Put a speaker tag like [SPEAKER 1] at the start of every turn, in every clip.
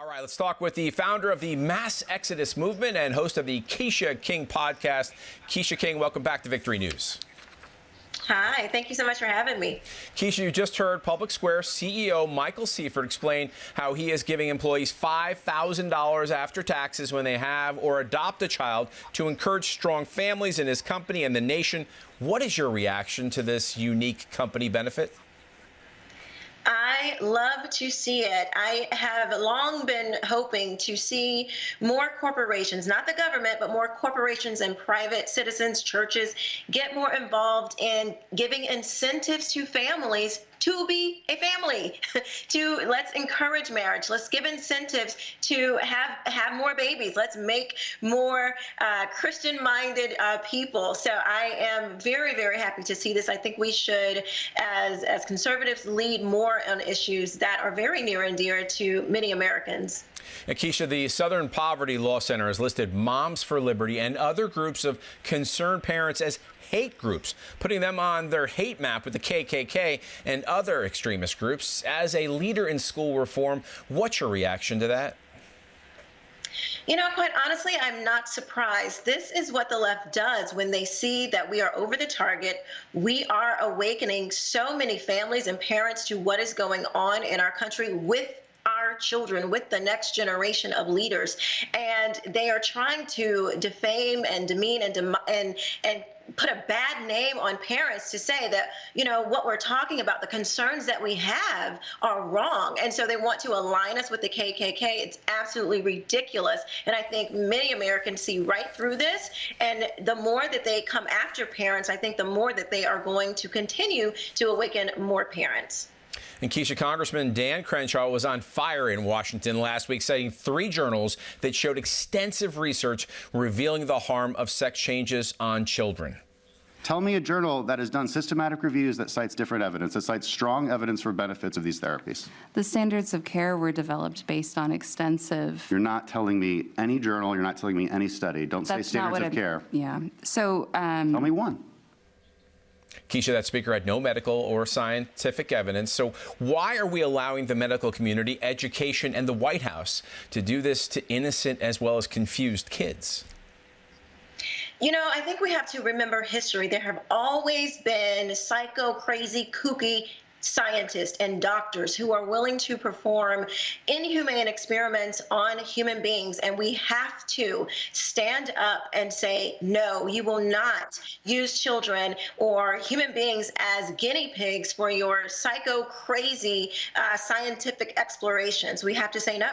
[SPEAKER 1] All right, let's talk with the founder of the Mass Exodus Movement and host of the Quisha King podcast. Quisha King, welcome back to Victory News.
[SPEAKER 2] Hi, thank you so much for having me.
[SPEAKER 1] Quisha, you just heard Public Square CEO Michael Seifert explain how he is giving employees $5,000 after taxes when they have or adopt a child to encourage strong families in his company and the nation. What is your reaction to this unique company benefit?
[SPEAKER 2] I love to see it. I have long been hoping to see more corporations, not the government, but more corporations and private citizens, churches, get more involved in giving incentives to families to be a family, let's encourage marriage. Let's give incentives to have more babies. Let's make more Christian-minded people. So I am very, very happy to see this. I think we should, as conservatives, lead more on issues that are very near and dear to many Americans.
[SPEAKER 1] And Quisha, the Southern Poverty Law Center has listed Moms for Liberty and other groups of concerned parents as hate groups, putting them on their hate map with the KKK and other extremist groups. As a leader in school reform, what's your reaction to that?
[SPEAKER 2] You know, quite honestly, I'm not surprised. This is what the left does when they see that we are over the target. We are awakening so many families and parents to what is going on in our country with our children, with the next generation of leaders. And they are trying to defame and demean and put a bad name on parents to say that, you know, what we're talking about, the concerns that we have are wrong. And so they want to align us with the KKK. It's absolutely ridiculous. And I think many Americans see right through this. And the more that they come after parents, I think the more that they are going to continue to awaken more parents.
[SPEAKER 1] And Quisha, Congressman Dan Crenshaw was on fire in Washington last week, citing 3 journals that showed extensive research revealing the harm of sex changes on children.
[SPEAKER 3] Tell me a journal that has done systematic reviews that cites different evidence, that cites strong evidence for benefits of these therapies.
[SPEAKER 4] The standards of care were developed based on extensive...
[SPEAKER 3] You're not telling me any journal, you're not telling me any study. Don't say standards of care.
[SPEAKER 4] Yeah. So...
[SPEAKER 3] Tell me one.
[SPEAKER 1] Quisha, that speaker had no medical or scientific evidence. So why are we allowing the medical community, education, and the White House to do this to innocent as well as confused kids?
[SPEAKER 2] You know, I think we have to remember history. There have always been psycho, crazy, kooky scientists and doctors who are willing to perform inhumane experiments on human beings. And we have to stand up and say, no, you will not use children or human beings as guinea pigs for your psycho, crazy scientific explorations. We have to say no.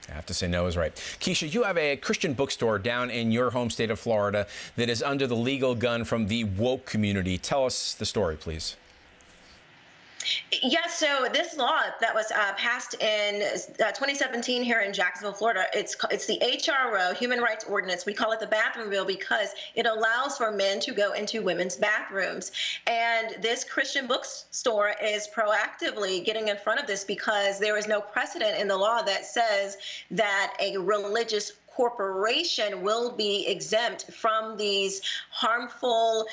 [SPEAKER 1] I have to say no is right. Quisha, you have a Christian bookstore down in your home state of Florida that is under the legal gun from the woke community. Tell us the story, please.
[SPEAKER 2] Yes, so this law that was passed in 2017 here in Jacksonville, Florida, it's the HRO, Human Rights Ordinance. We call it the bathroom bill because it allows for men to go into women's bathrooms. And this Christian bookstore is proactively getting in front of this because there is no precedent in the law that says that a religious corporation will be exempt from these harmful,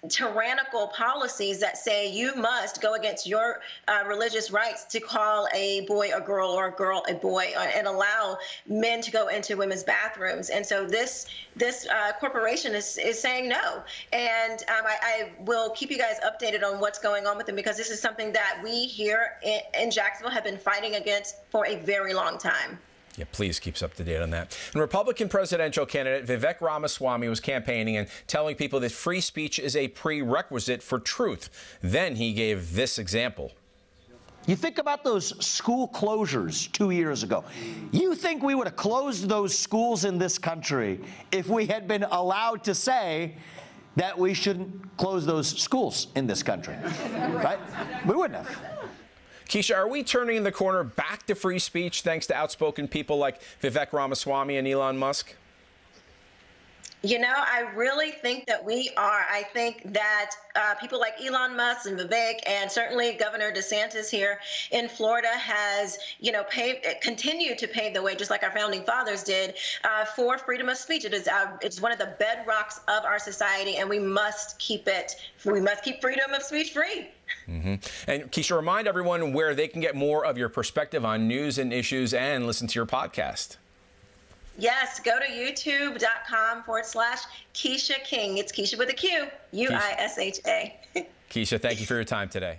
[SPEAKER 2] tyrannical policies that say you must go against your religious rights to call a boy a girl or a girl a boy and allow men to go into women's bathrooms. And so this corporation is saying no. And I will keep you guys updated on what's going on with them because this is something that we here in Jacksonville have been fighting against for a very long time.
[SPEAKER 1] Yeah, please keep us up to date on that. And Republican presidential candidate Vivek Ramaswamy was campaigning and telling people that free speech is a prerequisite for truth. Then he gave this example.
[SPEAKER 5] You think about those school closures 2 years ago. You think we would have closed those schools in this country if we had been allowed to say that we shouldn't close those schools in this country, right? We wouldn't have.
[SPEAKER 1] Quisha, are we turning the corner back to free speech thanks to outspoken people like Vivek Ramaswamy and Elon Musk?
[SPEAKER 2] You know, I really think that we are. I think that people like Elon Musk and Vivek, and certainly Governor DeSantis here in Florida has, continued to pave the way, just like our founding fathers did, for freedom of speech. It's one of the bedrocks of our society, and we must keep it. We must keep freedom of speech free.
[SPEAKER 1] Mm-hmm. And Quisha, remind everyone where they can get more of your perspective on news and issues and listen to your podcast.
[SPEAKER 2] Yes, go to youtube.com/Quisha King. It's Quisha with a Q, Uisha.
[SPEAKER 1] Quisha, thank you for your time today.